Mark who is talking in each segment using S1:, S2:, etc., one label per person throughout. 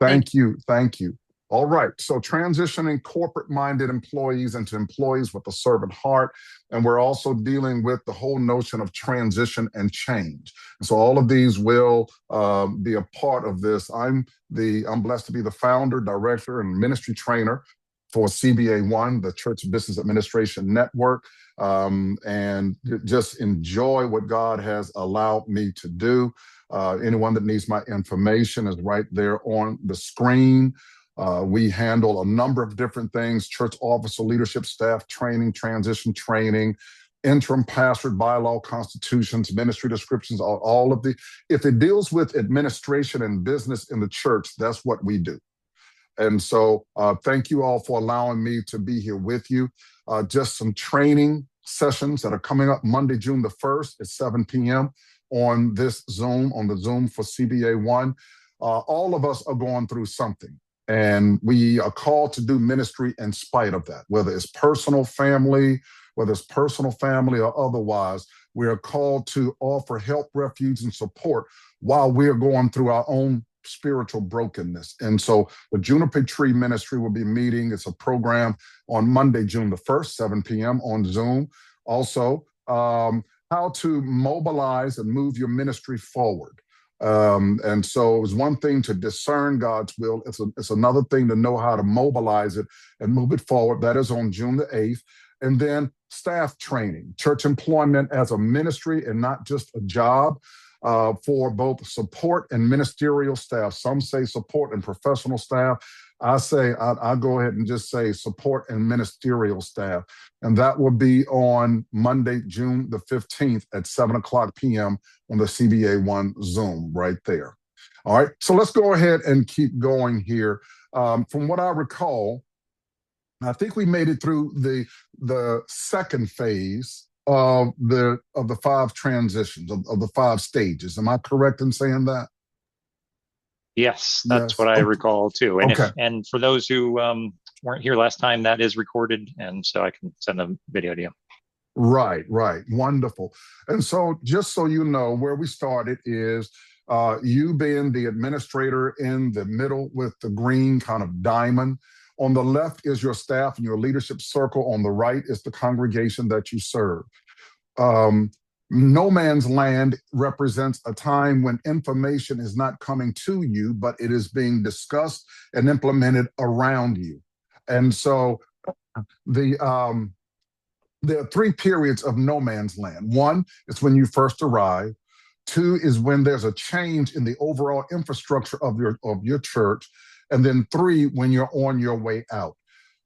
S1: Thank
S2: Thank you. Thank you. All right. So transitioning corporate-minded employees into employees with a servant heart. And we're also dealing with the whole notion of transition and change. And so all of these will be a part of this. I'm blessed to be the founder, director, and ministry trainer for CBA1, the Church Business Administration Network, and just enjoy what God has allowed me to do. Anyone that needs my information is right there on the screen. We handle a number of different things: church officer leadership, staff training, transition training, interim pastorate, bylaw constitutions, ministry descriptions, all of the, if it deals with administration and business in the church, that's what we do. And so thank you all for allowing me to be here with you. Just some training sessions that are coming up Monday, June the 1st at 7 p.m. on this Zoom, on the Zoom for CBA1. All of us are going through something, and we are called to do ministry in spite of that, whether it's personal family or otherwise. We are called to offer help, refuge, and support while we're going through our own spiritual brokenness. And so the Juniper Tree Ministry will be meeting. It's a program on Monday, June the 1st, 7 p.m. on Zoom. Also, how to mobilize and move your ministry forward. And so it was one thing to discern God's will. It's another thing to know how to mobilize it and move it forward. That is on June the 8th. And then staff training, church employment as a ministry and not just a job. For both support and ministerial staff. Some say support and professional staff. I'll go ahead and just say support and ministerial staff. And that will be on Monday, June the 15th at 7 o'clock p.m. on the CBA1 Zoom right there. All right, so let's go ahead and keep going here. From what I recall, I think we made it through the second phase of the 5 transitions, of the 5 stages. Am I correct in saying that?
S1: Yes, that's
S2: Yes.
S1: what I recall too. And
S2: Okay.
S1: and for those who weren't here last time, that is recorded, and so I can send a video to you.
S2: Right. Wonderful. And so just so you know, where we started is you being the administrator in the middle with the green kind of diamond. On the left is your staff and your leadership circle. On the right is the congregation that you serve. No man's land represents a time when information is not coming to you, but it is being discussed and implemented around you. And so there are 3 periods of no man's land. 1 is when you first arrive. 2 is when there's a change in the overall infrastructure of your church. And then 3, when you're on your way out.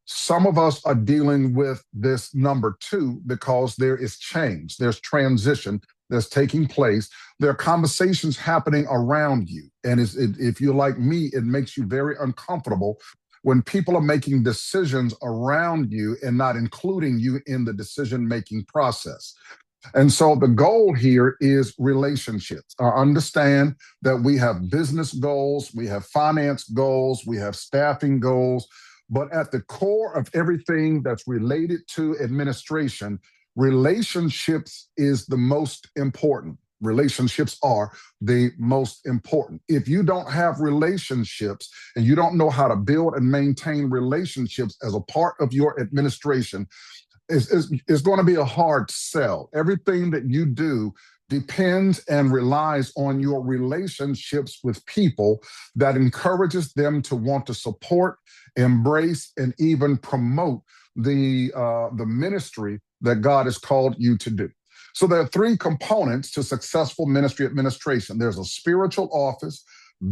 S2: Some of us are dealing with this number 2 because there is change, there's transition that's taking place. There are conversations happening around you. And if you're like me, it makes you very uncomfortable when people are making decisions around you and not including you in the decision-making process. And so the goal here is relationships. I understand that we have business goals, we have finance goals, we have staffing goals, but at the core of everything that's related to administration, relationships is the most important. Relationships are the most important. If you don't have relationships and you don't know how to build and maintain relationships as a part of your administration, it's going to be a hard sell. Everything that you do depends and relies on your relationships with people that encourages them to want to support, embrace, and even promote the ministry that God has called you to do. So there are 3 components to successful ministry administration. There's a spiritual office,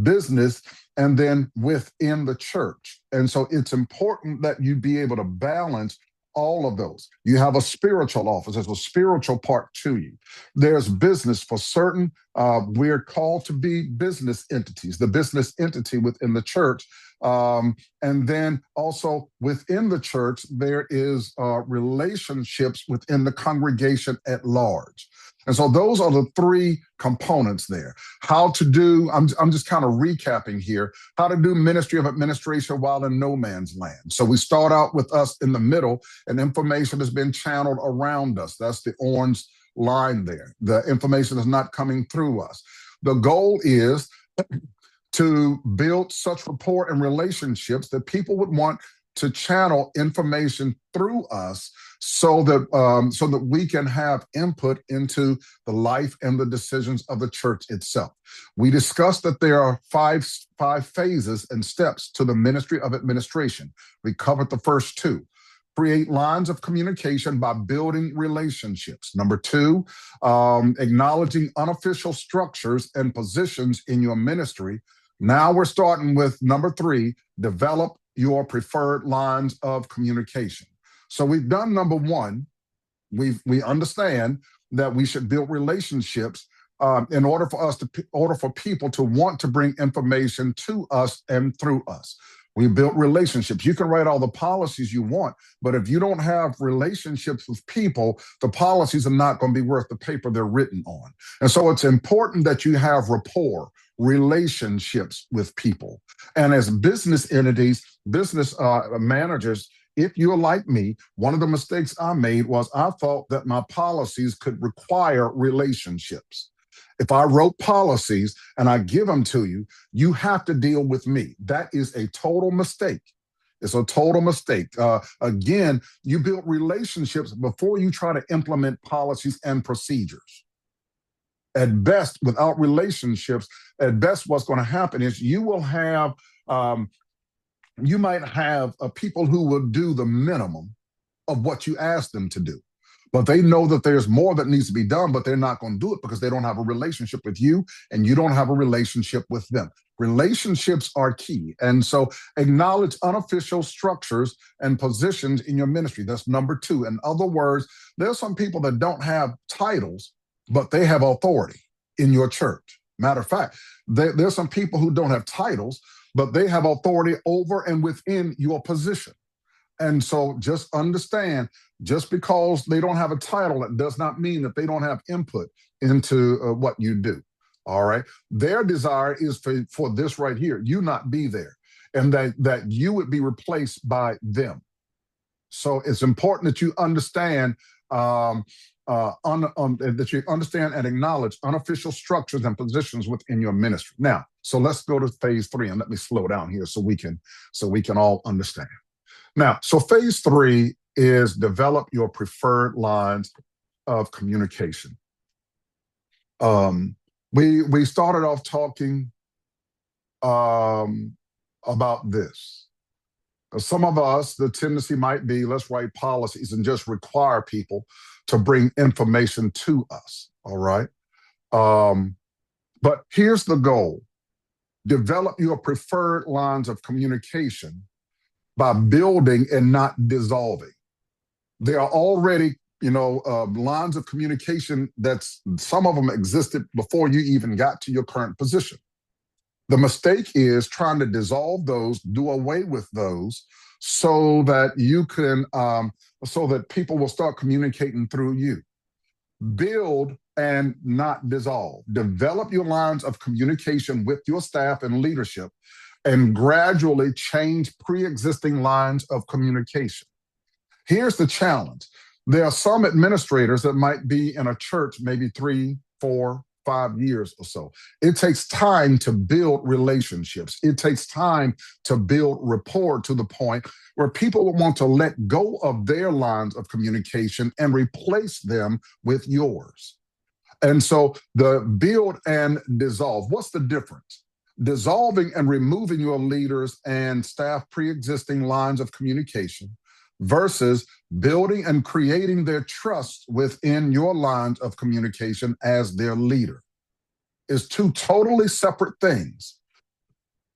S2: business, and then within the church. And so it's important that you be able to balance all of those. You have a spiritual office. There's a spiritual part to you. There's business for certain. We're called to be business entities, the business entity within the church. And then also within the church, there is relationships within the congregation at large. And so those are the 3 components there. How to do, I'm just kind of recapping here, how to do ministry of administration while in no man's land. So we start out with us in the middle, and information has been channeled around us. That's the orange line there. The information is not coming through us. The goal is to build such rapport and relationships that people would want to channel information through us so that we can have input into the life and the decisions of the church itself. We discussed that there are five phases and steps to the ministry of administration. We covered the first two. Create lines of communication by building relationships. Number two, acknowledging unofficial structures and positions in your ministry. Now we're starting with number three, develop your preferred lines of communication. So we've done number one. We understand that we should build relationships in order for people to want to bring information to us and through us. We built relationships. You can write all the policies you want, but if you don't have relationships with people, the policies are not going to be worth the paper they're written on. And so it's important that you have rapport, relationships with people. And as business entities, business managers, if you're like me, one of the mistakes I made was I thought that my policies could require relationships. If I wrote policies and I give them to you, you have to deal with me. That is a total mistake. It's a total mistake. Again, you build relationships before you try to implement policies and procedures. At best, without relationships, at best, what's going to happen is you might have people who will do the minimum of what you ask them to do. But they know that there's more that needs to be done, but they're not going to do it because they don't have a relationship with you and you don't have a relationship with them. Relationships are key. And so acknowledge unofficial structures and positions in your ministry. That's number two. In other words, there's some people that don't have titles, but they have authority in your church. Matter of fact, there's some people who don't have titles, but they have authority over and within your position. And so just understand, just because they don't have a title, it does not mean that they don't have input into what you do. All right. Their desire is for this right here, you not be there, and that you would be replaced by them. So it's important that you understand that you understand and acknowledge unofficial structures and positions within your ministry. Now, so let's go to phase three, and let me slow down here so we can all understand. Now, so phase three is develop your preferred lines of communication. We started off talking about this. Some of us, the tendency might be, let's write policies and just require people to bring information to us, all right? But here's the goal. Develop your preferred lines of communication by building and not dissolving. There are already, lines of communication some of them existed before you even got to your current position. The mistake is trying to dissolve those, do away with those, so that you can, so that people will start communicating through you. Build and not dissolve. Develop your lines of communication with your staff and leadership, and gradually change pre-existing lines of communication. Here's the challenge. There are some administrators that might be in a church maybe 3, 4, 5 years or so. It takes time to build relationships. It takes time to build rapport to the point where people will want to let go of their lines of communication and replace them with yours. And so the build and dissolve, what's the difference? Dissolving and removing your leaders and staff pre-existing lines of communication versus building and creating their trust within your lines of communication as their leader is two totally separate things.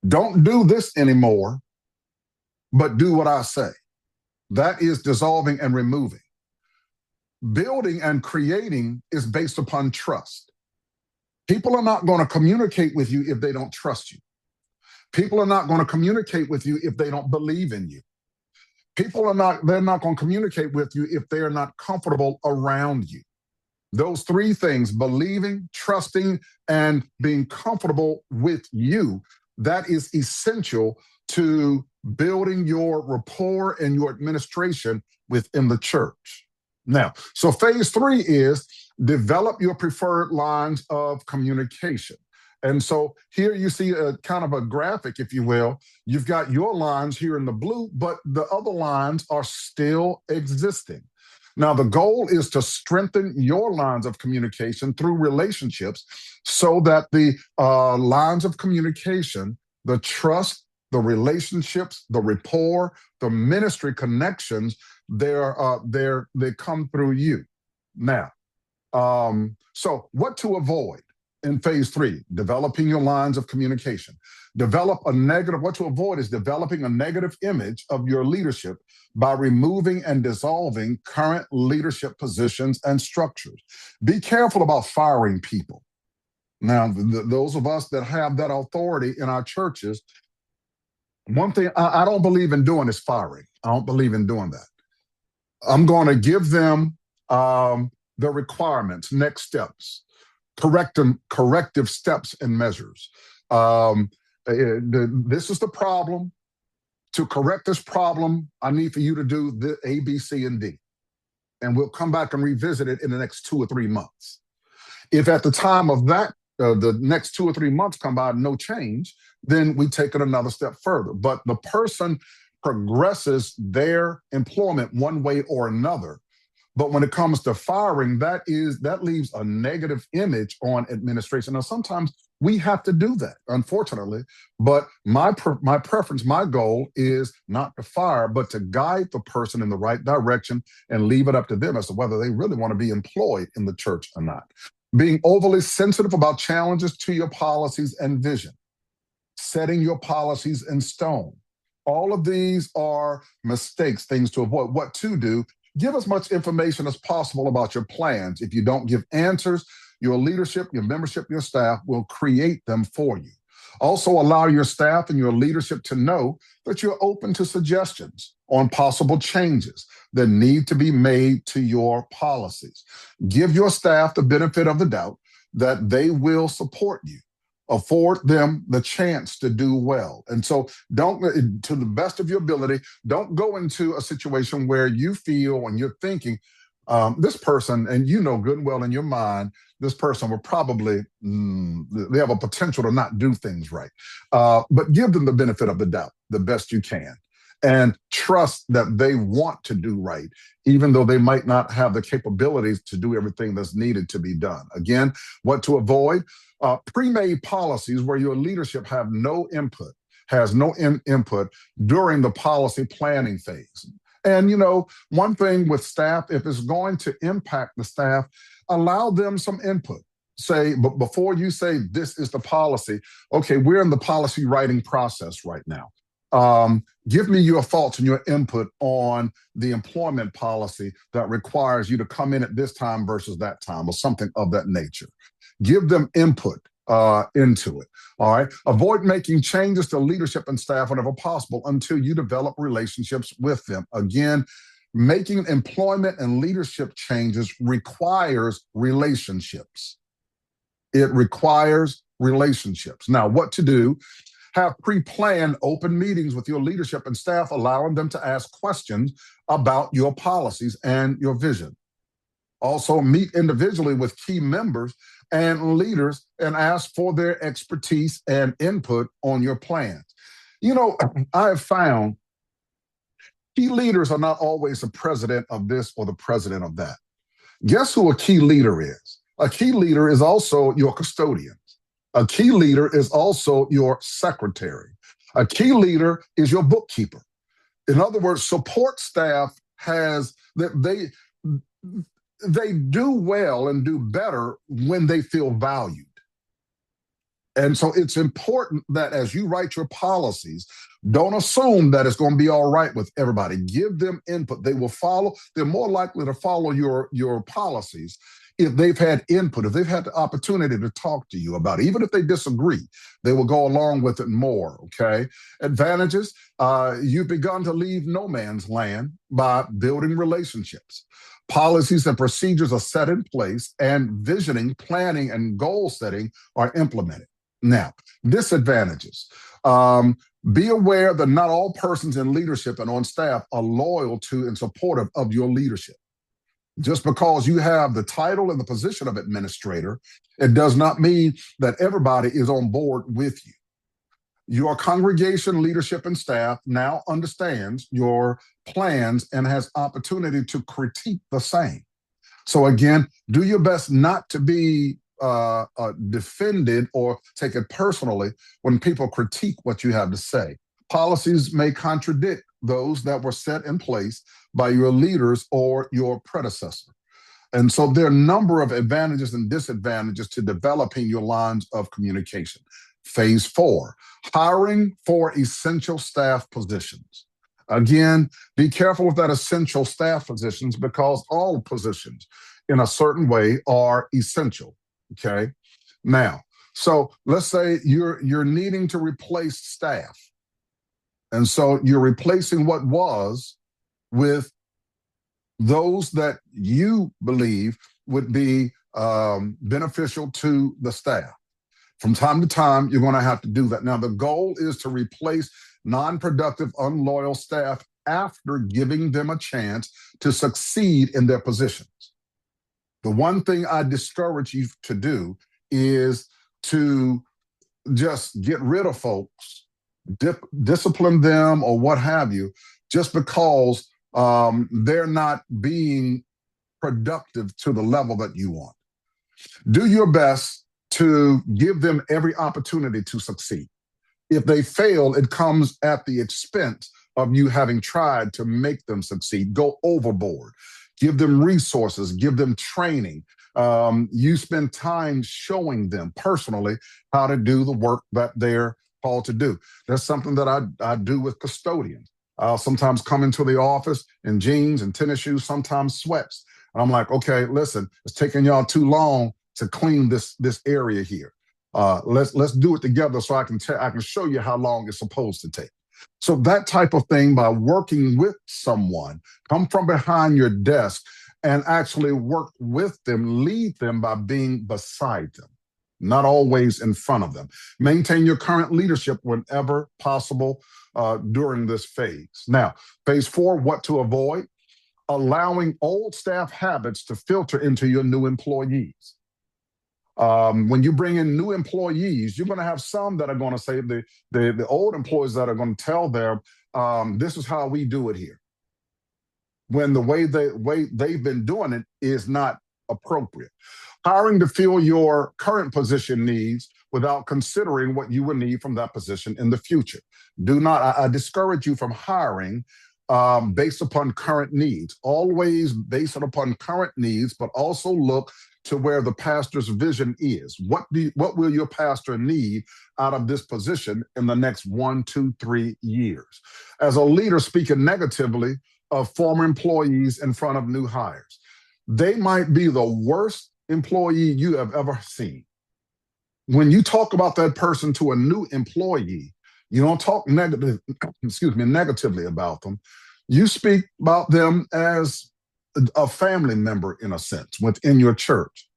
S2: Don't do this anymore, but do what I say. That is dissolving and removing. Building and creating is based upon trust. People are not going to communicate with you if they don't trust you. People are not going to communicate with you if they don't believe in you. They're not going to communicate with you if they're not comfortable around you. Those three things, believing, trusting, and being comfortable with you, that is essential to building your rapport and your administration within the church. Now, so phase three is develop your preferred lines of communication. And so here you see a kind of a graphic, if you will. You've got your lines here in the blue, but the other lines are still existing. Now, the goal is to strengthen your lines of communication through relationships so that the lines of communication, the trust, the relationships, the rapport, the ministry connections, they come through you. Now, so what to avoid in phase 3? Developing your lines of communication. What to avoid is developing a negative image of your leadership by removing and dissolving current leadership positions and structures. Be careful about firing people. Now, those of us that have that authority in our churches, one thing I don't believe in doing is firing. I don't believe in doing that. I'm going to give them the requirements, next steps, corrective steps and measures. This is the problem. To correct this problem, I need for you to do the A, B, C, and D. And we'll come back and revisit it in the next 2 or 3 months. If at the time of that, the next 2 or 3 months come by, no change, then we take it another step further. But the person progresses their employment one way or another. But when it comes to firing, that leaves a negative image on administration. Now, sometimes we have to do that, unfortunately. But my preference, my goal is not to fire, but to guide the person in the right direction and leave it up to them as to whether they really want to be employed in the church or not. Being overly sensitive about challenges to your policies and vision. Setting your policies in stone. All of these are mistakes, things to avoid. What to do? Give as much information as possible about your plans. If you don't give answers, your leadership, your membership, your staff will create them for you. Also, allow your staff and your leadership to know that you're open to suggestions on possible changes that need to be made to your policies. Give your staff the benefit of the doubt that they will support you. Afford them the chance to do well. And so don't, to the best of your ability, don't go into a situation where you feel and you're thinking, this person, and you know good and well in your mind, this person will probably, they have a potential to not do things right. But give them the benefit of the doubt the best you can. And trust that they want to do right, even though they might not have the capabilities to do everything that's needed to be done. Again, what to avoid? Pre-made policies where your leadership has no input during the policy planning phase. And, you know, one thing with staff, if it's going to impact the staff, allow them some input. Say, but before you say this is the policy, okay, we're in the policy writing process right now. Give me your thoughts and your input on the employment policy that requires you to come in at this time versus that time, or something of that nature. Give them input into it. All right. Avoid making changes to leadership and staff whenever possible until you develop relationships with them. Again, making employment and leadership changes requires relationships. It requires relationships. Now, what to do? Have pre-planned open meetings with your leadership and staff, allowing them to ask questions about your policies and your vision. Also, meet individually with key members and leaders and ask for their expertise and input on your plans. You know, I have found key leaders are not always the president of this or the president of that. Guess who a key leader is? A key leader is also your custodian. A key leader is also your secretary. A key leader is your bookkeeper. In other words, support staff they do well and do better when they feel valued. And so it's important that as you write your policies, don't assume that it's going to be all right with everybody. Give them input. They will follow. They're more likely to follow your policies if they've had input, if they've had the opportunity to talk to you about it. Even if they disagree, they will go along with it more, okay? Advantages, you've begun to leave no man's land by building relationships. Policies and procedures are set in place, and visioning, planning, and goal setting are implemented. Now, disadvantages. Be aware that not all persons in leadership and on staff are loyal to and supportive of your leadership. Just because you have the title and the position of administrator, it does not mean that everybody is on board with you. Your congregation leadership and staff now understands your plans and has opportunity to critique the same. So again, do your best not to be defended or take it personally when people critique what you have to say. Policies may contradict those that were set in place by your leaders or your predecessor. And so there are a number of advantages and disadvantages to developing your lines of communication. Phase 4, hiring for essential staff positions. Again, be careful with that essential staff positions because all positions in a certain way are essential. Okay. Now, so let's say you're needing to replace staff. And so you're replacing what was with those that you believe would be beneficial to the staff. From time to time, you're going to have to do that. Now, the goal is to replace non-productive, unloyal staff after giving them a chance to succeed in their positions. The one thing I discourage you to do is to just get rid of folks, discipline them or what have you, just because they're not being productive to the level that you want. Do your best to give them every opportunity to succeed. If they fail, it comes at the expense of you having tried to make them succeed. Go overboard. Give them resources, give them training. You spend time showing them personally how to do the work that they're called to do. That's something that I do with custodians. I'll sometimes come into the office in jeans and tennis shoes, sometimes sweats. And I'm like, okay, listen, it's taking y'all too long to clean this area here. Let's do it together so I can show you how long it's supposed to take. So that type of thing, by working with someone, come from behind your desk and actually work with them, lead them by being beside them, not always in front of them. Maintain your current leadership whenever possible during this phase. Now, phase 4, what to avoid: allowing old staff habits to filter into your new employees. When you bring in new employees, you're going to have some that are going to say the old employees that are going to tell them, this is how we do it here, when the way they've been doing it is not appropriate. Hiring to fill your current position needs without considering what you will need from that position in the future. I discourage you from hiring based upon current needs. Always base it upon current needs, but also look to where the pastor's vision is. What will your pastor need out of this position in the next 1, 2, 3 years? As a leader speaking negatively of former employees in front of new hires, they might be the worst employee you have ever seen. When you talk about that person to a new employee, you don't talk negatively about them. You speak about them as a family member, in a sense, within your church.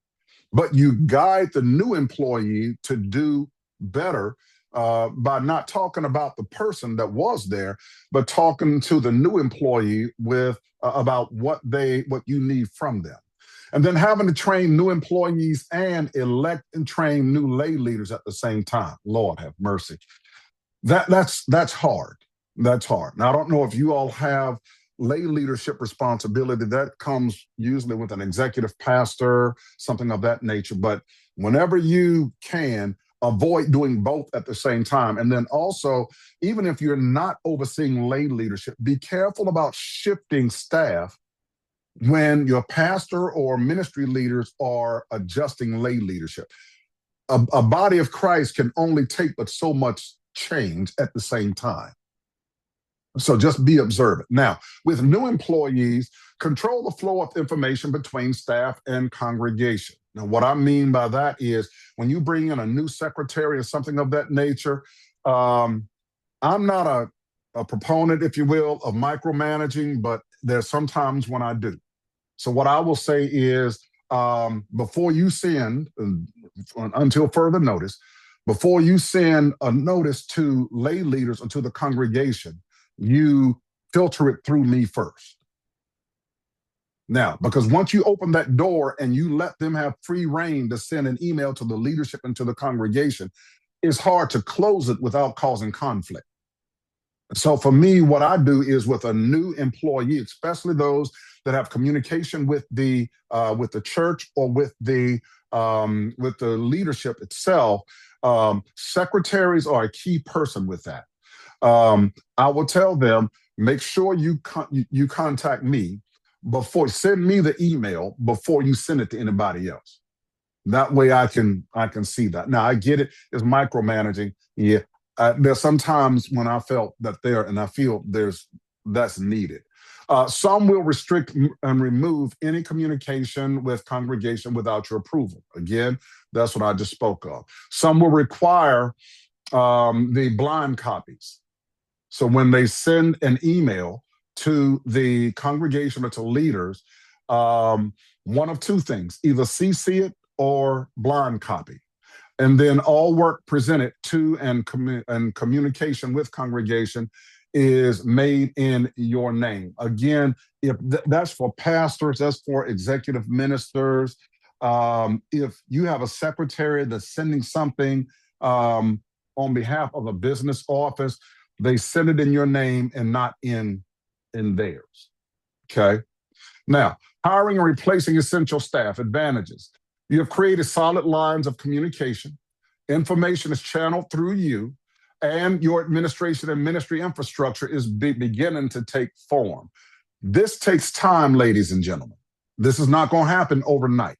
S2: But you guide the new employee to do better by not talking about the person that was there, but talking to the new employee about what you need from them. And then having to train new employees and elect and train new lay leaders at the same time. Lord have mercy. That's hard. That's hard. Now, I don't know if you all have lay leadership responsibility. That comes usually with an executive pastor, something of that nature. But whenever you can, avoid doing both at the same time. And then also, even if you're not overseeing lay leadership, be careful about shifting staff when your pastor or ministry leaders are adjusting lay leadership. A body of Christ can only take but so much change at the same time. So just be observant. Now, with new employees, control the flow of information between staff and congregation. Now, what I mean by that is when you bring in a new secretary or something of that nature, I'm not a proponent, if you will, of micromanaging, but there's sometimes when I do. So what I will say is before you send, until further notice, before you send a notice to lay leaders or to the congregation, you filter it through me first. Now, because once you open that door and you let them have free reign to send an email to the leadership and to the congregation, it's hard to close it without causing conflict. So for me, what I do is with a new employee, especially those that have communication with the church or with the leadership itself, secretaries are a key person with that. I will tell them, make sure you contact me before, send me the email before you send it to anybody else. That way I can see that. Now I get it, it's micromanaging. Yeah. There's sometimes when I felt that there, and I feel that's needed. Some will restrict and remove any communication with congregation without your approval. Again, that's what I just spoke of. Some will require the blind copies. So when they send an email to the congregation or to leaders, one of two things: either CC it or blind copy. And then all work presented to and communication with congregation is made in your name. Again, if that's for pastors, that's for executive ministers. If you have a secretary that's sending something on behalf of a business office, they send it in your name and not in theirs. Okay. Now, hiring and replacing essential staff advantages. You have created solid lines of communication. Information is channeled through you, and your administration and ministry infrastructure is beginning to take form. This takes time, ladies and gentlemen. This is not going to happen overnight.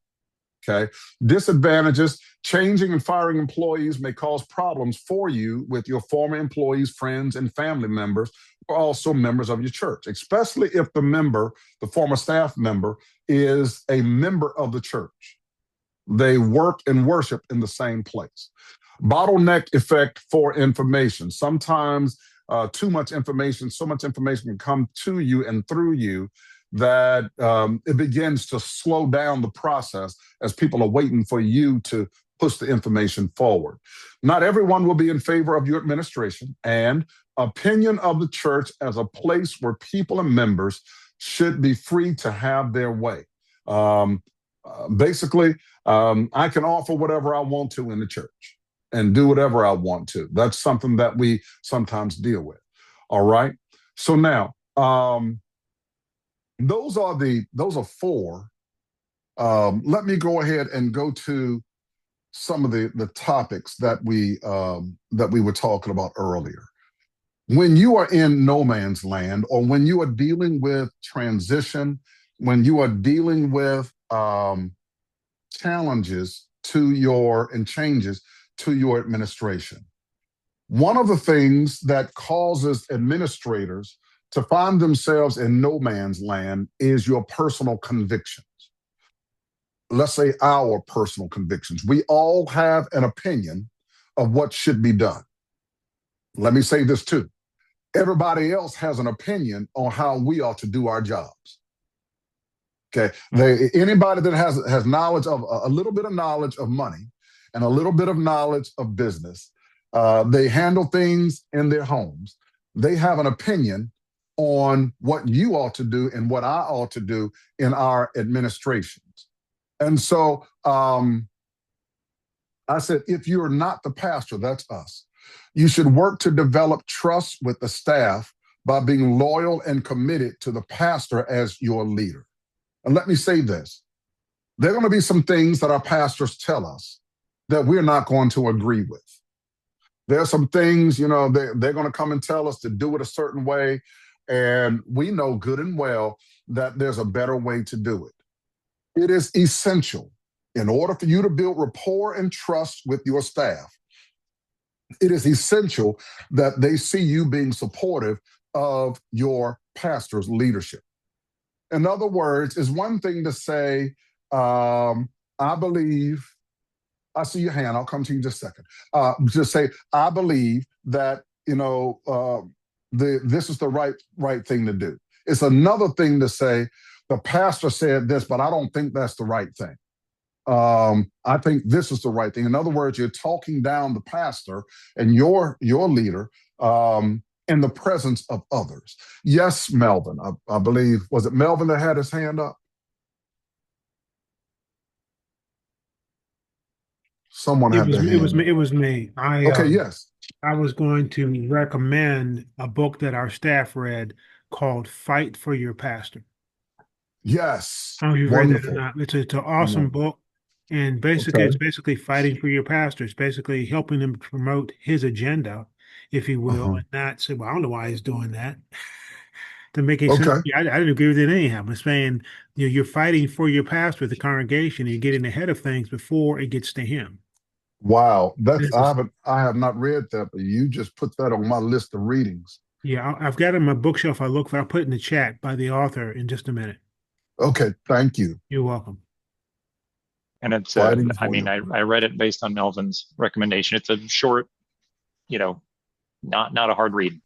S2: Okay. Disadvantages: changing and firing employees may cause problems for you with your former employees, friends, and family members, or also members of your church, especially if the former staff member, is a member of the church. They work and worship in the same place. Bottleneck effect for information. Sometimes too much information, so much information can come to you and through you that it begins to slow down the process as people are waiting for you to push the information forward. Not everyone will be in favor of your administration, and opinion of the church as a place where people and members should be free to have their way. Basically, I can offer whatever I want to in the church and do whatever I want to. That's something that we sometimes deal with. All right. So now, those are four. Let me go ahead and go to some of the topics that we were talking about earlier. When you are in no man's land, or when you are dealing with transition, when you are dealing with challenges and changes to your administration, one of the things that causes administrators to find themselves in no man's land is your personal convictions. Let's say our personal convictions. We all have an opinion of what should be done. Let me say this too. Everybody else has an opinion on how we ought to do our jobs. Okay. Anybody that has knowledge of a little bit of knowledge of money and a little bit of knowledge of business, they handle things in their homes. They have an opinion on what you ought to do and what I ought to do in our administrations. And so I said, if you're not the pastor, that's us. You should work to develop trust with the staff by being loyal and committed to the pastor as your leader. And let me say this. There are going to be some things that our pastors tell us that we're not going to agree with. There are some things, they're going to come and tell us to do it a certain way. And we know good and well that there's a better way to do it. It is essential, in order for you to build rapport and trust with your staff, it is essential that they see you being supportive of your pastor's leadership. In other words, it's one thing to say, I believe, I see your hand, I'll come to you in just a second. Just say, I believe that, this is the right thing to do. It's another thing to say, the pastor said this, but I don't think that's the right thing. I think this is the right thing. In other words, you're talking down the pastor and your leader in the presence of others. Yes, Melvin, I believe, was it Melvin that had his hand up? Someone had their hand up.
S3: It was me.
S2: Okay, yes.
S3: I was going to recommend a book that our staff read called Fight for Your Pastor.
S2: Yes.
S3: I don't know if you've read that or
S2: Wonderful.
S3: not. It's an awesome
S2: Wonderful.
S3: book. And basically,
S2: Okay.
S3: it's basically fighting for your pastor. It's basically helping him promote his agenda, if you will,
S2: Uh-huh.
S3: and not say, well, I don't know why he's doing that. To make it sense,
S2: Okay.
S3: yeah, I didn't agree with it anyhow. But saying, you're fighting for your pastor, the congregation, and you're getting ahead of things before it gets to him.
S2: Wow.
S3: And
S2: That's
S3: it's just,
S2: I have not read that, but you just put that on my list of readings.
S3: yeah, I've got it in my bookshelf. I'll put it in the chat by the author in just a minute.
S2: Okay, thank you.
S3: You're welcome.
S1: And it's
S2: Fighting
S1: I
S2: for
S1: mean,
S2: your
S1: I read it based on Melvin's recommendation. It's a short, you know, not a hard read.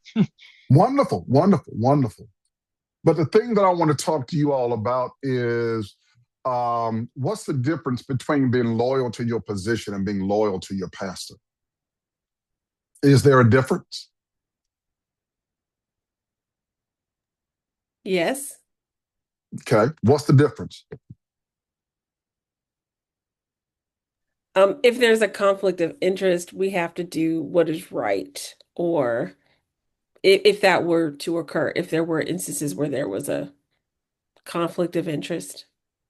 S2: wonderful, wonderful, wonderful. But the thing that I want to talk to you all about is what's the difference between being loyal to your position and being loyal to your pastor? Is there a difference?
S4: Yes.
S2: Okay. What's the difference?
S4: If there's a conflict of interest, we have to do what is right. Or if that were to occur, if there were instances where there was a conflict of interest.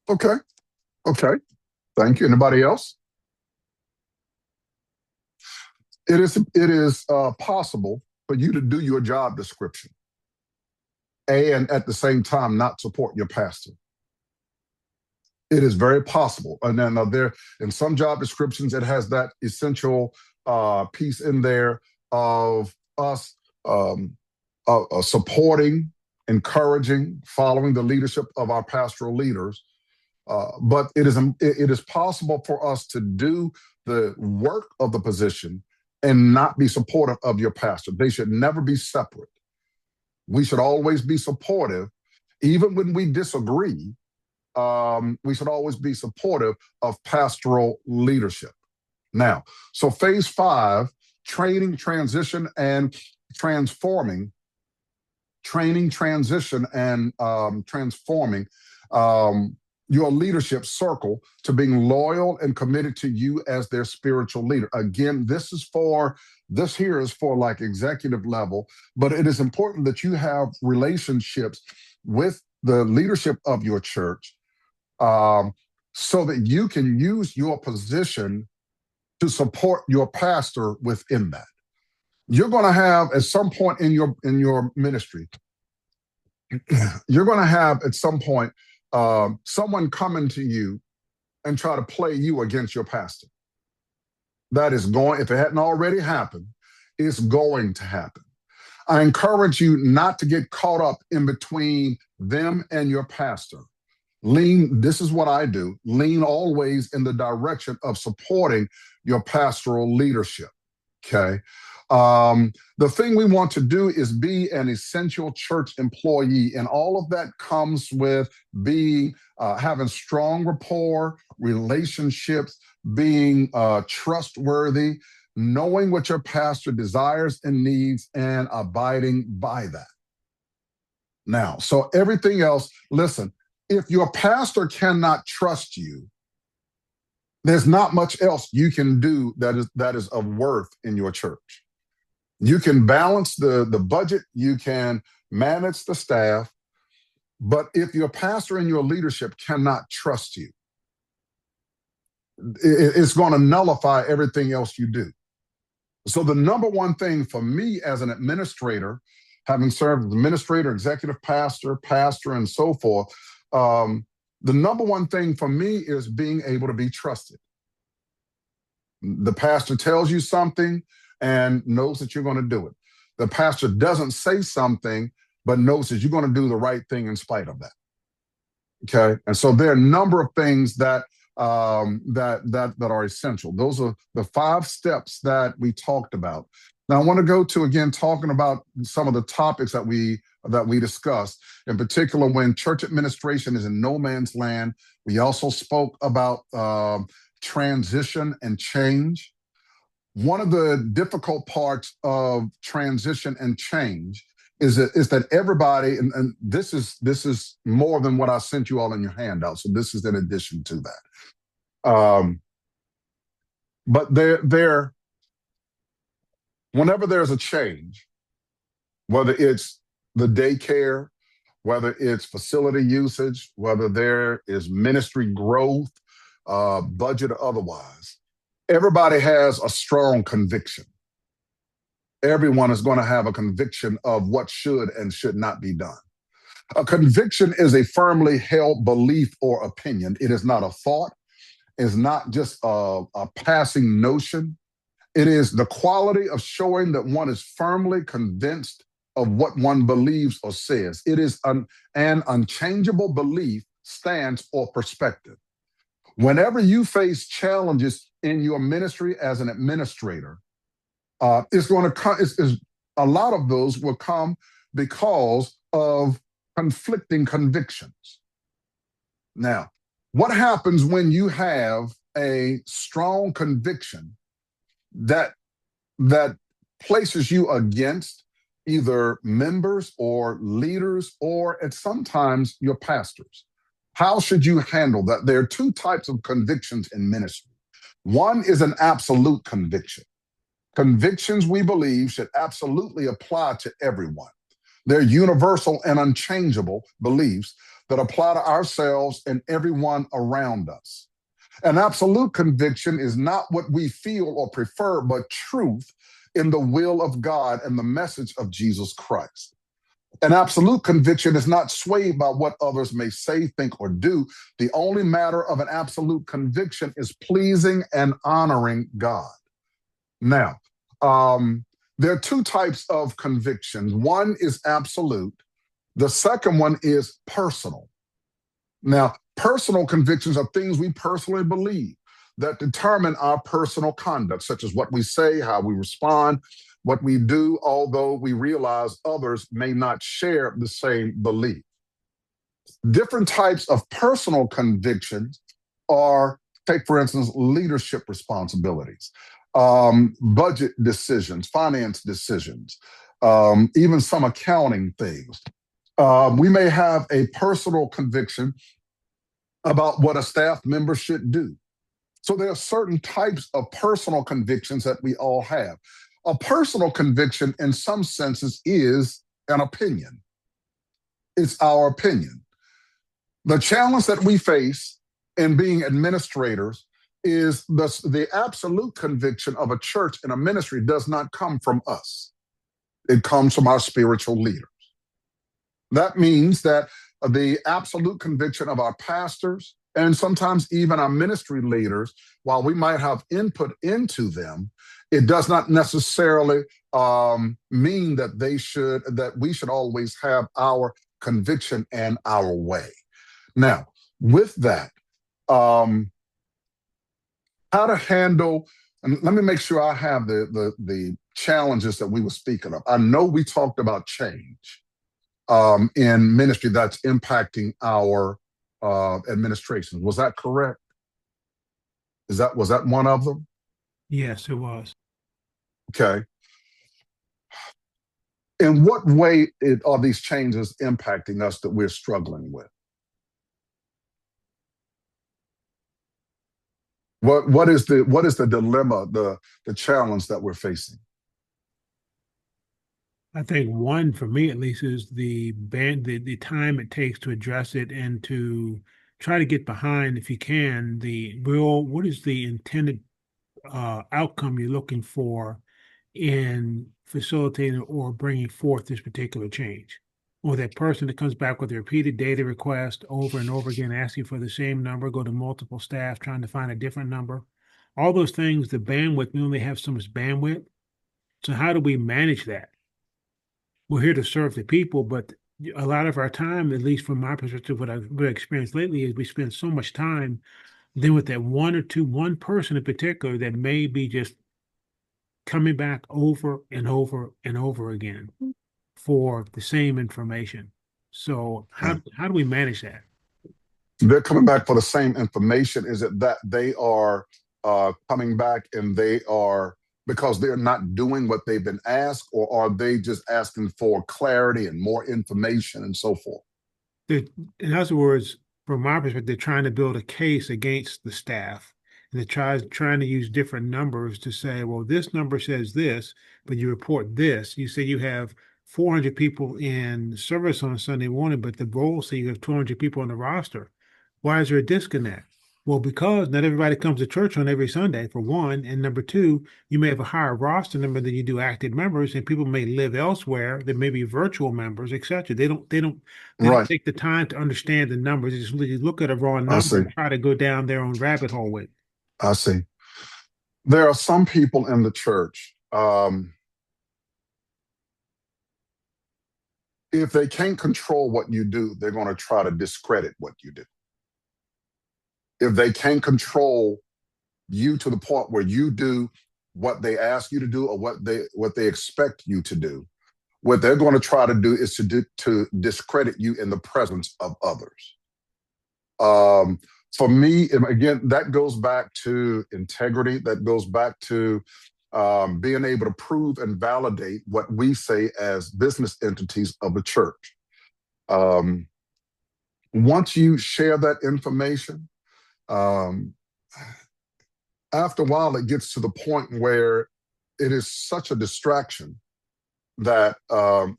S2: Okay. Okay. Thank you. Anybody else? It is possible for you to do your job description and at the same time not support your pastor. It is very possible. And then there, in some job descriptions, it has that essential piece in there of us supporting, encouraging, following the leadership of our pastoral leaders. But it is possible for us to do the work of the position and not be supportive of your pastor. They should never be separate. We should always be supportive, even when we disagree. We should always be supportive of pastoral leadership. Now, so phase 5, training, transition, and transforming. Training, transition, and transforming your leadership circle to being loyal and committed to you as their spiritual leader. Again, this here is for like executive level, but it is important that you have relationships with the leadership of your church so that you can use your position to support your pastor within that. You're going to have at some point in your ministry, you're going to have at some point someone coming to you and try to play you against your pastor. That is going, if it hadn't already happened, it's going to happen. I encourage you not to get caught up in between them and your pastor. This is what I do, lean always in the direction of supporting your pastoral leadership, okay? The thing we want to do is be an essential church employee, and all of that comes with having strong rapport, relationships, being trustworthy, knowing what your pastor desires and needs, and abiding by that. Now, so everything else, listen, if your pastor cannot trust you, there's not much else you can do that is of worth in your church. You can balance the budget, you can manage the staff, but if your pastor and your leadership cannot trust you, it's going to nullify everything else you do. So the number one thing for me as an administrator, having served as administrator, executive pastor, and so forth, the number one thing for me is being able to be trusted. The pastor tells you something and knows that you're going to do it. The pastor doesn't say something, but knows that you're going to do the right thing in spite of that. Okay, and so there are a number of things that are essential. Those are the 5 steps that we talked about. Now I want to go to again talking about some of the topics that we discussed. In particular, when church administration is in no man's land, we also spoke about transition and change. One of the difficult parts of transition and change is that everybody, and this is more than what I sent you all in your handout, so this is in addition to that. But whenever there's a change, whether it's the daycare, whether it's facility usage, whether there is ministry growth, budget or otherwise, everybody has a strong conviction. Everyone is going to have a conviction of what should and should not be done. A conviction is a firmly held belief or opinion. It is not a thought. It's not just a passing notion. It is the quality of showing that one is firmly convinced of what one believes or says. It is an unchangeable belief, stance, or perspective. Whenever you face challenges in your ministry as an administrator, it's going to come. A lot of those will come because of conflicting convictions. Now, what happens when you have a strong conviction that places you against either members or leaders or at sometimes your pastors? How should you handle that? There are two types of convictions in ministry. One is an absolute conviction. Convictions, we believe, should absolutely apply to everyone. They're universal and unchangeable beliefs that apply to ourselves and everyone around us. An absolute conviction is not what we feel or prefer, but truth in the will of God and the message of Jesus Christ. An absolute conviction is not swayed by what others may say, think, or do. The only matter of an absolute conviction is pleasing and honoring God. Now, there are two types of convictions. One is absolute. The second one is personal. Now, personal convictions are things we personally believe that determine our personal conduct, such as what we say, how we respond, what we do, although we realize others may not share the same belief. Different types of personal convictions are, take for instance, leadership responsibilities, budget decisions, finance decisions, even some accounting things. We may have a personal conviction about what a staff member should do. So there are certain types of personal convictions that we all have. A personal conviction, in some senses, is an opinion. It's our opinion. The challenge that we face in being administrators is the absolute conviction of a church and a ministry does not come from us. It comes from our spiritual leaders. That means that the absolute conviction of our pastors and sometimes even our ministry leaders, while we might have input into them, it does not necessarily mean that we should always have our conviction and our way. Now, with that, how to handle, and let me make sure I have the challenges that we were speaking of. I know we talked about change in ministry that's impacting our administration. Was that correct? Was that one of them?
S3: Yes, it was.
S2: Okay. In what way are these changes impacting us that we're struggling with? What is the dilemma, the challenge that we're facing?
S3: I think one, for me at least, is the time it takes to address it and to try to get behind, if you can, what is the intended outcome you're looking for in facilitating or bringing forth this particular change. Or that person that comes back with a repeated data request over and over again, asking for the same number, go to multiple staff, trying to find a different number. All those things, the bandwidth, we only have so much bandwidth. So how do we manage that? We're here to serve the people, but a lot of our time, at least from my perspective, what I've experienced lately is we spend so much time then with that one person in particular that may be just coming back over and over and over again for the same information. So how do we manage that?
S2: They're coming back for the same information. Is it that they are coming back and they are because they're not doing what they've been asked, or are they just asking for clarity and more information and so forth?
S3: In other words, from my perspective, they're trying to build a case against the staff and they're trying to use different numbers to say, well, this number says this, but you report this. You say you have 400 people in service on Sunday morning, but the goal says you have 200 people on the roster. Why is there a disconnect? Well, because not everybody comes to church on every Sunday, for one, and number two, you may have a higher roster number than you do active members, and people may live elsewhere. There may be virtual members, etc. They don't
S2: Right.
S3: take the time to understand the numbers. They just look at a raw
S2: I
S3: number
S2: see.
S3: and try to go down their own rabbit hole with it.
S2: I see. There are some people in the church, if they can't control what you do, they're going to try to discredit what you do. If they can't control you to the point where you do what they ask you to do or what they expect you to do, what they're going to try to do is to discredit you in the presence of others. For me, and again, that goes back to integrity. That goes back to being able to prove and validate what we say as business entities of the church. Once you share that information, after a while, it gets to the point where it is such a distraction that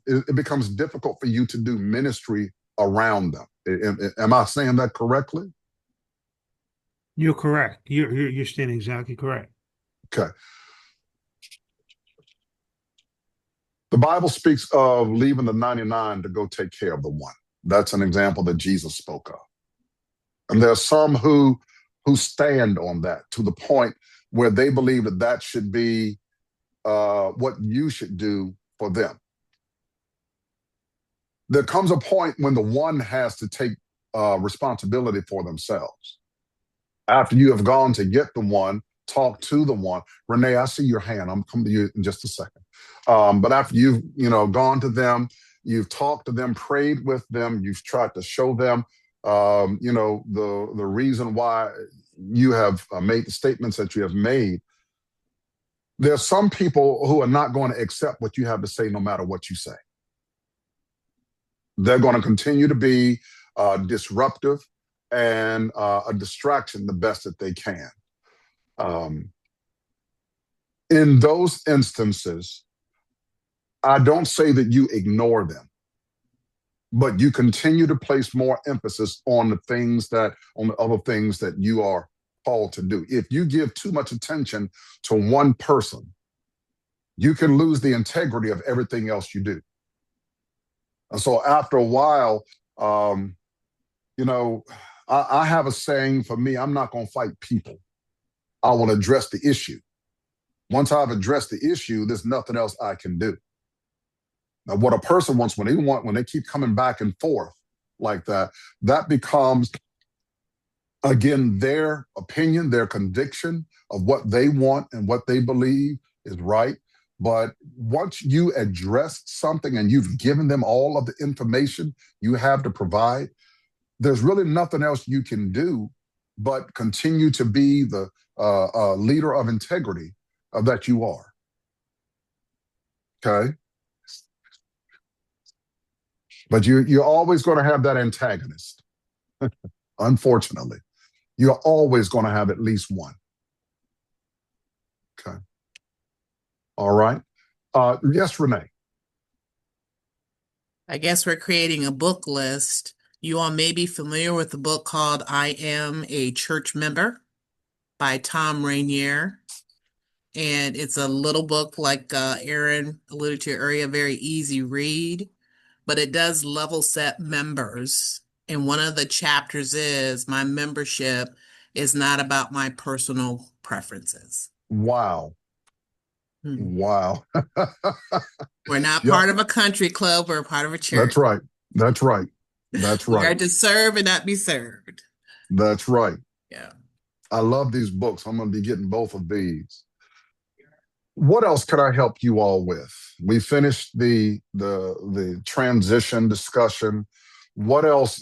S2: it becomes difficult for you to do ministry around them. Am I saying that correctly?
S3: You're correct. You're saying exactly correct.
S2: Okay. The Bible speaks of leaving the 99 to go take care of the one. That's an example that Jesus spoke of. And there are some who stand on that to the point where they believe that that should be what you should do for them. There comes a point when the one has to take responsibility for themselves. After you have gone to get the one, talk to the one. Renee, I see your hand. I'm coming to you in just a second. But after you've gone to them, you've talked to them, prayed with them, you've tried to show them the reason why you have made the statements that you have made. There are some people who are not going to accept what you have to say no matter what you say. They're going to continue to be disruptive and a distraction the best that they can. In those instances, I don't say that you ignore them, but you continue to place more emphasis on the other things that you are called to do. If you give too much attention to one person, you can lose the integrity of everything else you do. And so after a while, I have a saying for me, I'm not going to fight people. I will address the issue. Once I've addressed the issue, there's nothing else I can do. Now, what a person wants, when they keep coming back and forth like that, that becomes, again, their opinion, their conviction of what they want and what they believe is right. But once you address something and you've given them all of the information you have to provide, there's really nothing else you can do but continue to be the leader of integrity that you are. Okay? But you're always going to have that antagonist. Unfortunately, you're always going to have at least one. Okay. All right. Yes, Renee.
S5: I guess we're creating a book list. You all may be familiar with the book called I Am a Church Member by Tom Rainier. And it's a little book, like Aaron alluded to earlier, a very easy read, but it does level set members. And one of the chapters is my membership is not about my personal preferences.
S2: Wow. Wow.
S5: We're not
S2: Yep.
S5: part of a country club. We're part of a church.
S2: That's right. That's right. That's right.
S5: We are to serve and not be served.
S2: That's right.
S5: Yeah.
S2: I love these books. I'm going to be getting both of these. What else could I help you all with? We finished the transition discussion. What else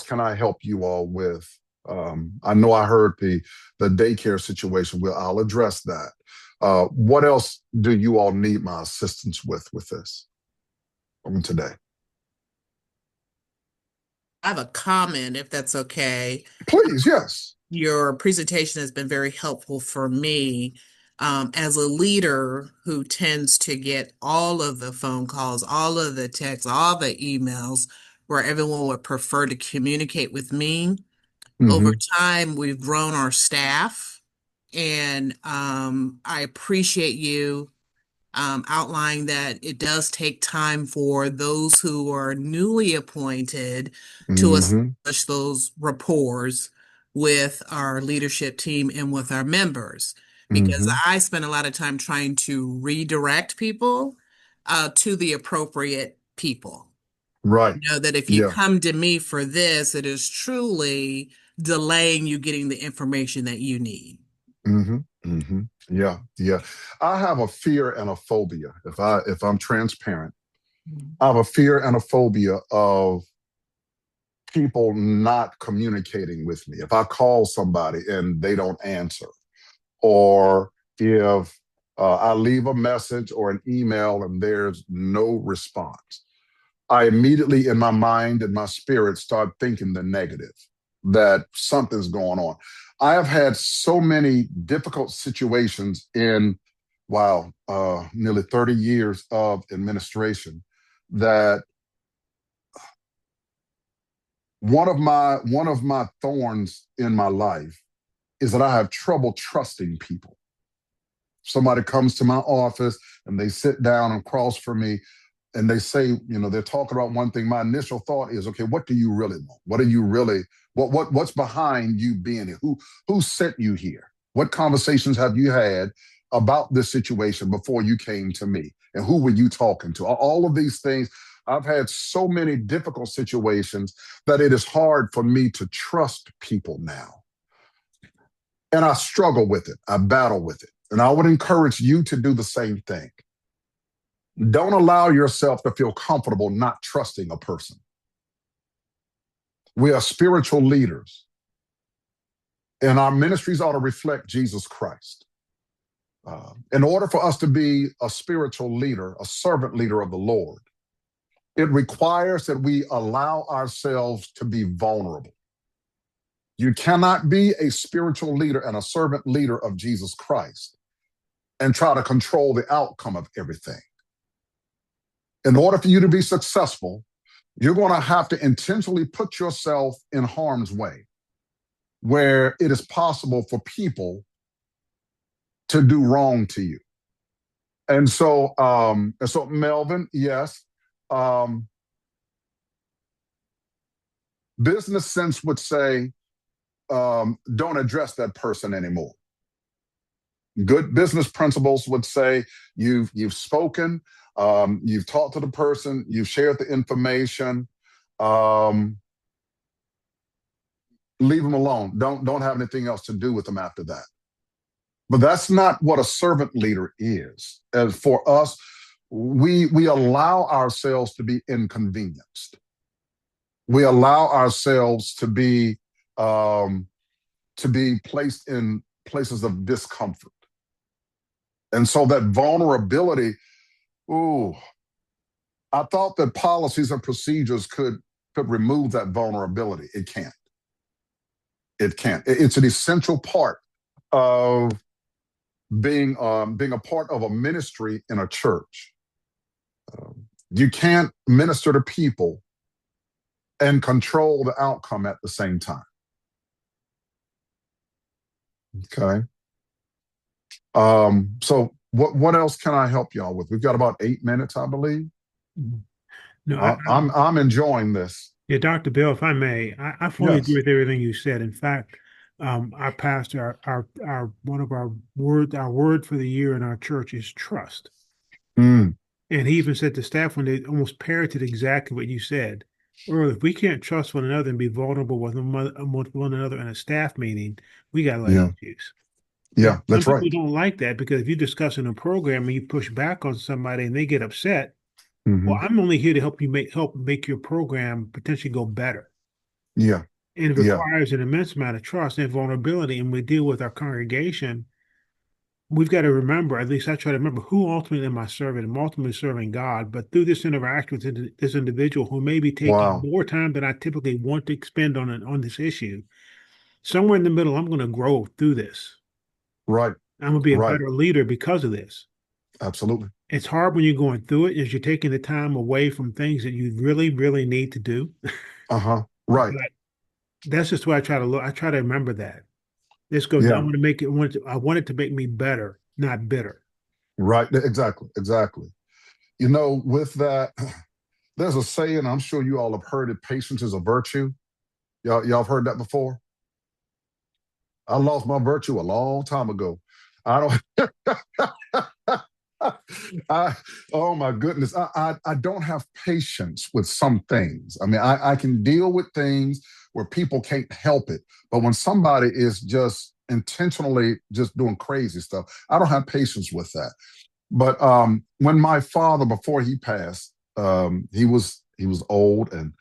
S2: can I help you all with? I know I heard the daycare situation. I'll address that. What else do you all need my assistance with this from today?
S5: I have a comment, if that's okay.
S2: Please, yes.
S5: Your presentation has been very helpful for me. As a leader who tends to get all of the phone calls, all of the texts, all the emails, where everyone would prefer to communicate with me. Over
S2: Hmm.
S5: time, we've grown our staff, and I appreciate you outlining that it does take time for those who are newly appointed to
S2: Hmm.
S5: establish those rapports with our leadership team and with our members. Because
S2: Hmm.
S5: I spend a lot of time trying to redirect people to the appropriate people.
S2: Right.
S5: Know that if you
S2: Yeah.
S5: come to me for this, it is truly delaying you getting the information that you need.
S2: Hmm. Hmm. Yeah. Yeah. I have a fear and a phobia. If I'm transparent, I have a fear and a phobia of people not communicating with me. If I call somebody and they don't answer, or if I leave a message or an email and there's no response, I immediately in my mind and my spirit start thinking the negative, that something's going on. I have had so many difficult situations in, wow, nearly 30 years of administration, that one of my thorns in my life is that I have trouble trusting people. Somebody comes to my office and they sit down across from me and they say, they're talking about one thing. My initial thought is, okay, what do you really want? What are you really, what's behind you being here? Who sent you here? What conversations have you had about this situation before you came to me? And who were you talking to? All of these things. I've had so many difficult situations that it is hard for me to trust people now. And I struggle with it. I battle with it. And I would encourage you to do the same thing. Don't allow yourself to feel comfortable not trusting a person. We are spiritual leaders, and our ministries ought to reflect Jesus Christ. In order for us to be a spiritual leader, a servant leader of the Lord, it requires that we allow ourselves to be vulnerable. You cannot be a spiritual leader and a servant leader of Jesus Christ and try to control the outcome of everything. In order for you to be successful, you're going to have to intentionally put yourself in harm's way where it is possible for people to do wrong to you. And so Melvin, yes, um, business sense would say, don't address that person anymore. Good business principles would say, you've spoken, you've talked to the person, you've shared the information. Um, Leave them alone. Don't have anything else to do with them after that. But that's not what a servant leader is. As for us, we allow ourselves to be inconvenienced. We allow ourselves to be placed in places of discomfort. And so that vulnerability, ooh, I thought that policies and procedures could remove that vulnerability. It can't. It can't. It's an essential part of being a part of a ministry in a church. You can't minister to people and control the outcome at the same time. Okay. So what else can I help y'all with? We've got about 8 minutes, I believe.
S3: No,
S2: I'm enjoying this.
S3: yeah, Dr. Bill, if I may, I fully agree
S2: Yes.
S3: with everything you said. In fact, our pastor, our one of our word for the year in our church is trust.
S2: Mm,
S3: And he even said to staff when they almost parroted exactly what you said. Or if we can't trust one another and be vulnerable with one another in a staff meeting, we got a lot of
S2: yeah.
S3: issues. And
S2: Yeah.
S3: some
S2: That's
S3: people
S2: right.
S3: don't like that because if you're discussing a program and you push back on somebody and they get upset, well,
S2: Hmm.
S3: I'm only here to help make your program potentially go better.
S2: Yeah.
S3: And it
S2: Yeah.
S3: requires an immense amount of trust and vulnerability. And we deal with our congregation. We've got to remember, at least I try to remember, who ultimately am I serving? I'm ultimately serving God. But through this interaction with this individual who may be taking
S2: Wow.
S3: more time than I typically want to expend on this issue, somewhere in the middle, I'm going to grow through this.
S2: Right.
S3: I'm going to be a
S2: Right.
S3: better leader because of this.
S2: Absolutely.
S3: It's hard when you're going through it, is you're taking the time away from things that you really, really need to do.
S2: Uh-huh. Right.
S3: But that's just why I try to look. I try to remember that. This goes, I
S2: Yeah.
S3: want to make it, I want it to make me better, not bitter.
S2: Right. Exactly. Exactly. You know, with that, there's a saying, I'm sure you all have heard it, patience is a virtue. Y'all have heard that before? I lost my virtue a long time ago. I don't I, oh my goodness. I don't have patience with some things. I mean, I can deal with things where people can't help it. But when somebody is just intentionally just doing crazy stuff, I don't have patience with that. But when my father, before he passed, he was old and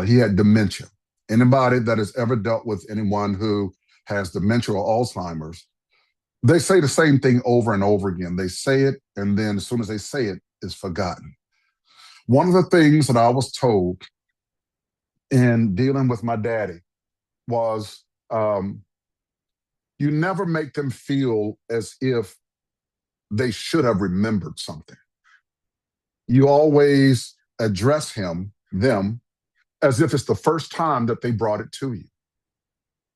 S2: he had dementia. Anybody that has ever dealt with anyone who has dementia or Alzheimer's, they say the same thing over and over again. They say it, and then as soon as they say it, it's forgotten. One of the things that I was told in dealing with my daddy was you never make them feel as if they should have remembered something. You always address them, as if it's the first time that they brought it to you.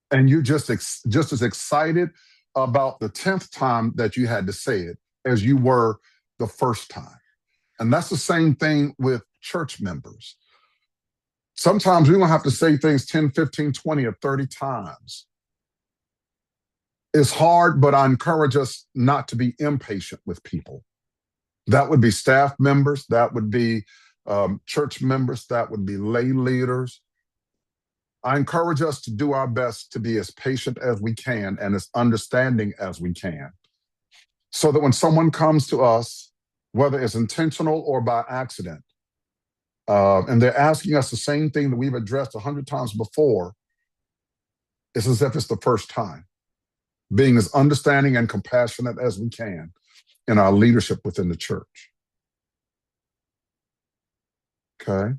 S2: And you're just as excited about the 10th time that you had to say it as you were the first time. And that's the same thing with church members. Sometimes we're going to have to say things 10, 15, 20, or 30 times. It's hard, but I encourage us not to be impatient with people. That would be staff members, that would be church members, that would be lay leaders. I encourage us to do our best to be as patient as we can and as understanding as we can, so that when someone comes to us, whether it's intentional or by accident, and they're asking us the same thing that we've addressed 100 times before, it's as if it's the first time. Being as understanding and compassionate as we can in our leadership within the church. Okay.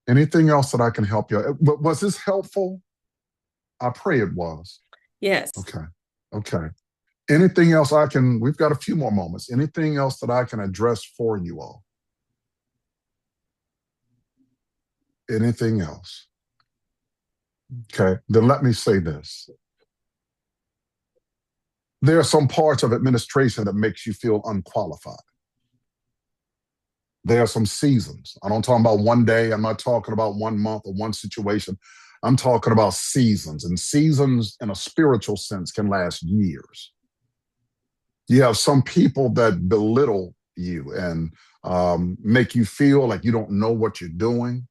S2: Anything else that I can help you? Was this helpful? I pray it was.
S4: Yes.
S2: Okay. Okay. Anything else we've got a few more moments. Anything else that I can address for you all? Anything else? Okay. Then let me say this. There are some parts of administration that makes you feel unqualified. There are some seasons. I don't talk about one day. I'm not talking about 1 month or one situation. I'm talking about seasons, and seasons in a spiritual sense can last years. You have some people that belittle you and make you feel like you don't know what you're doing.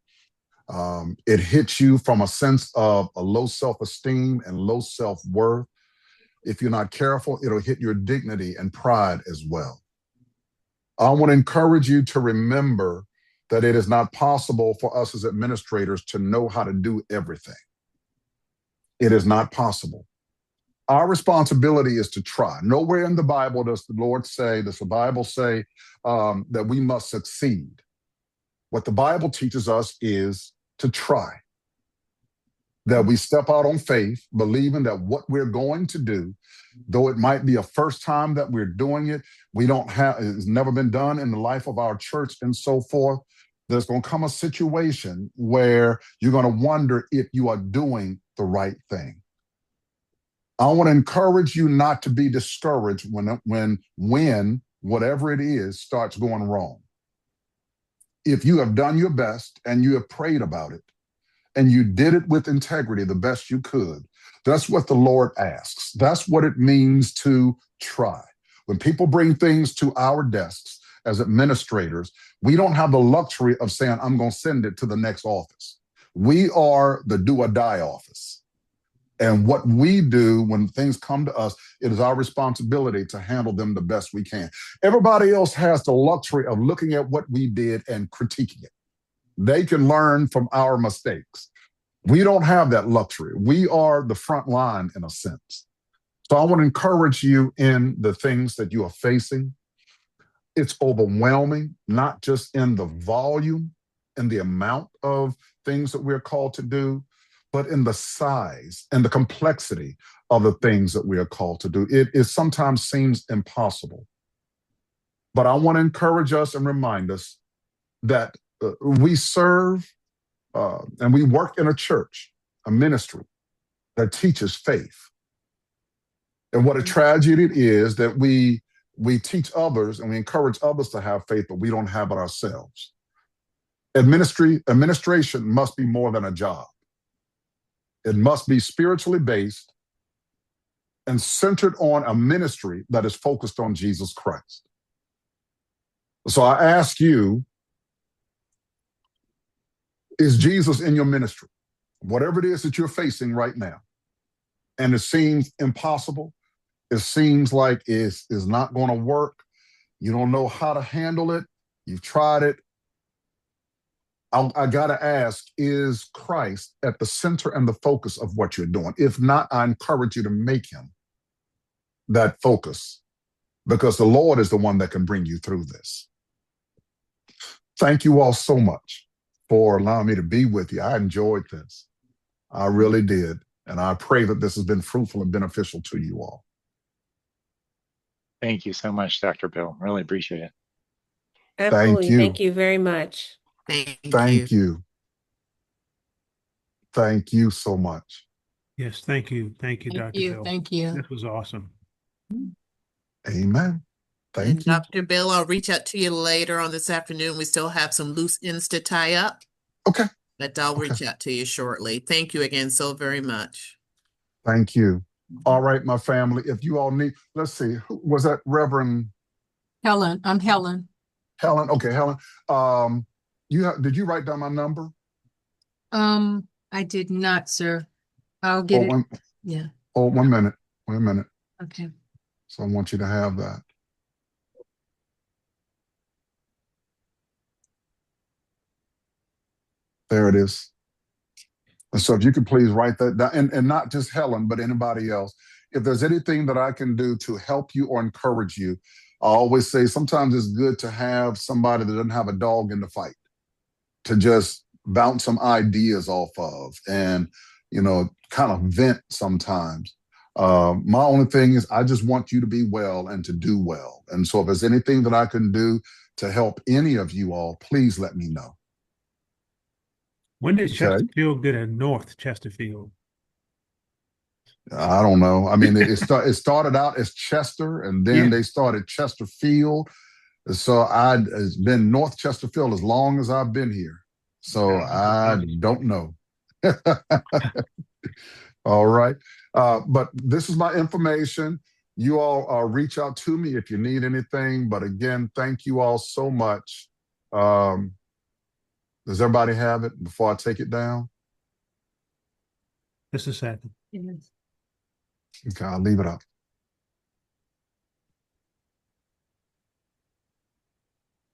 S2: It hits you from a sense of a low self-esteem and low self-worth. If you're not careful, it'll hit your dignity and pride as well. I want to encourage you to remember that it is not possible for us as administrators to know how to do everything. It is not possible. Our responsibility is to try. Nowhere in the Bible does the Bible say that we must succeed. What the Bible teaches us is to try. That we step out on faith, believing that what we're going to do, though it might be a first time that we're doing it, it's never been done in the life of our church and so forth. There's going to come a situation where you're going to wonder if you are doing the right thing. I want to encourage you not to be discouraged when whatever it is starts going wrong. If you have done your best and you have prayed about it, and you did it with integrity the best you could, that's what the Lord asks. That's what it means to try. When people bring things to our desks as administrators, we don't have the luxury of saying, I'm going to send it to the next office. We are the do or die office. And what we do when things come to us, it is our responsibility to handle them the best we can. Everybody else has the luxury of looking at what we did and critiquing it. They can learn from our mistakes. We don't have that luxury. We are the front line in a sense. So I want to encourage you in the things that you are facing. It's overwhelming, not just in the volume and the amount of things that we're called to do, but in the size and the complexity of the things that we are called to do. It sometimes seems impossible. But I want to encourage us and remind us that we serve and we work in a church, a ministry that teaches faith. And what a tragedy it is that we teach others and we encourage others to have faith, but we don't have it ourselves. Administration must be more than a job. It must be spiritually based and centered on a ministry that is focused on Jesus Christ. So I ask you, is Jesus in your ministry? Whatever it is that you're facing right now, and it seems impossible, it seems like it's not going to work, you don't know how to handle it, you've tried it, I got to ask, is Christ at the center and the focus of what you're doing? If not, I encourage you to make him that focus, because the Lord is the one that can bring you through this. Thank you all so much for allowing me to be with you. I enjoyed this. I really did. And I pray that this has been fruitful and beneficial to you all.
S1: Thank you so much, Dr. Bill. Really appreciate it.
S4: Absolutely.
S2: you.
S4: Thank you very much.
S5: Thank
S2: Thank
S5: you.
S2: you. Thank you so much.
S3: Yes, thank you. Thank you,
S5: Thank
S3: Dr.
S5: you.
S3: Bill.
S5: Thank you.
S3: This was awesome.
S2: Amen. Thank
S5: And
S2: you.
S5: Dr. Bill, I'll reach out to you later on this afternoon. We still have some loose ends to tie up,
S2: Okay.
S5: but I'll
S2: Okay.
S5: reach out to you shortly. Thank you again so very much.
S2: Thank you. All right, my family. If you all need, let's see, was that Reverend
S6: Helen, I'm Helen.
S2: Helen? Okay, Helen. Did you write down my number?
S6: I did not, sir. I'll
S2: Oh,
S6: get it. Yeah,
S2: 1 minute. Wait a minute.
S6: okay.
S2: So I want you to have that. There it is. And so if you could please write that down, and not just Helen, but anybody else. If there's anything that I can do to help you or encourage you, I always say sometimes it's good to have somebody that doesn't have a dog in the fight, to just bounce some ideas off of and, kind of vent sometimes. My only thing is I just want you to be well and to do well. And so if there's anything that I can do to help any of you all, please let me know.
S3: When did
S2: Okay.
S3: Chesterfield get a North Chesterfield?
S2: I don't know. I mean, it started out as Chester, and then
S3: Yeah.
S2: they started Chesterfield. So it's been North Chesterfield as long as I've been here. So I don't know. All right. But this is my information. You all reach out to me if you need anything. But again, thank you all so much. Does everybody have it before I take it down?
S3: Just a second.
S6: Yes.
S2: Okay, I'll leave it up.